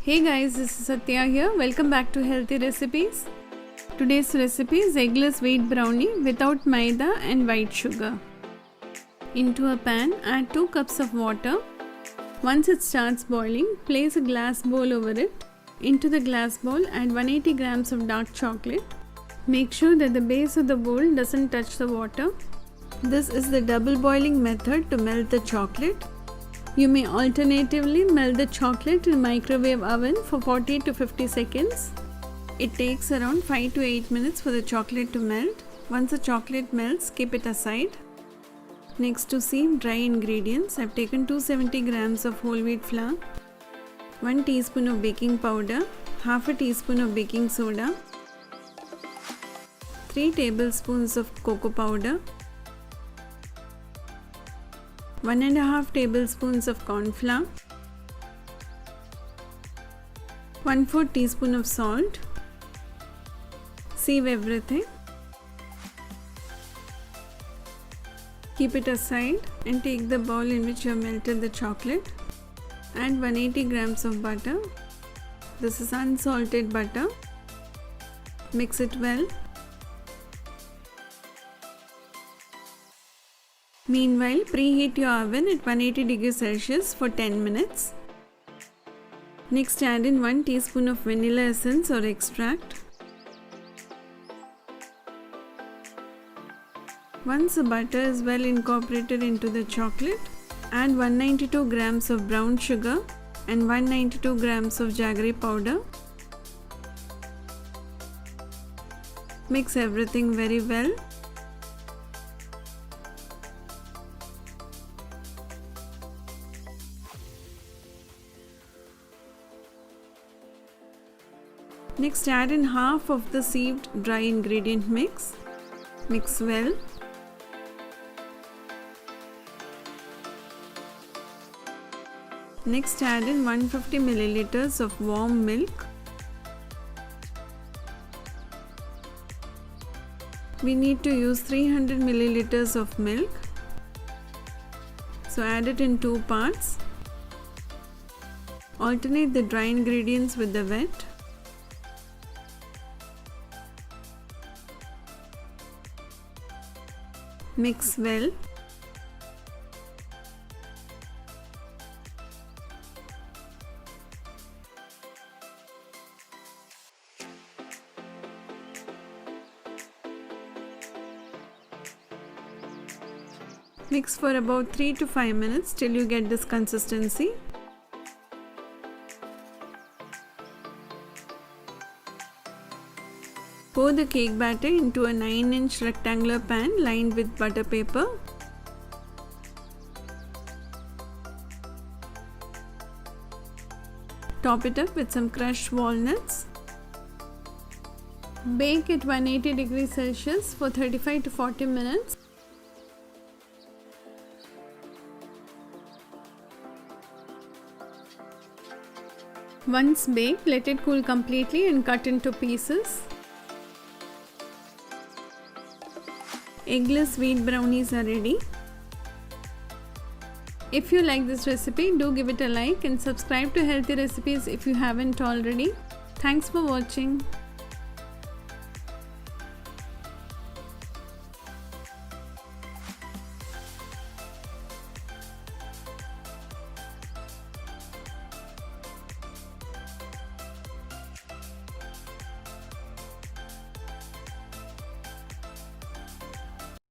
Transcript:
Hey guys, this is Satya here. Welcome back to Healthy Recipes. Today's recipe is eggless wheat brownie without maida and white sugar. Into a pan, add 2 cups of water. Once it starts boiling, place a glass bowl over it. Into the glass bowl, add 180 grams of dark chocolate. Make sure that the base of the bowl doesn't touch the water. This is the double boiling method to melt the chocolate. You may alternatively melt the chocolate in a microwave oven for 40 to 50 seconds. It takes around 5 to 8 minutes for the chocolate to melt. Once the chocolate melts, keep it aside. Next, to sieve dry ingredients, I have taken 270 grams of whole wheat flour, 1 teaspoon of baking powder, half a teaspoon of baking soda, 3 tablespoons of cocoa powder, 1.5 tablespoons of corn flour, 1/4 teaspoon of salt. Sieve everything. Keep it aside and take the bowl in which you have melted the chocolate. Add 180 grams of butter. This is unsalted butter. Mix it well. Meanwhile, preheat your oven at 180 degrees Celsius for 10 minutes. Next, add in 1 teaspoon of vanilla essence or extract. Once the butter is well incorporated into the chocolate, add 192 grams of brown sugar and 192 grams of jaggery powder. Mix everything very well. Next, add in half of the sieved dry ingredient mix. Mix well. Next, add in 150 milliliters of warm milk. We need to use 300 milliliters of milk. So add it in 2 parts. Alternate the dry ingredients with the wet. Mix well. Mix for about 3 to 5 minutes till you get this consistency. Pour the cake batter into a 9-inch rectangular pan lined with butter paper. Top it up with some crushed walnuts. Bake at 180 degrees Celsius for 35 to 40 minutes. Once baked, let it cool completely and cut into pieces. Eggless wheat brownies are ready. If you like this recipe, do give it a like and subscribe to Healthy Recipes if you haven't already. Thanks for watching.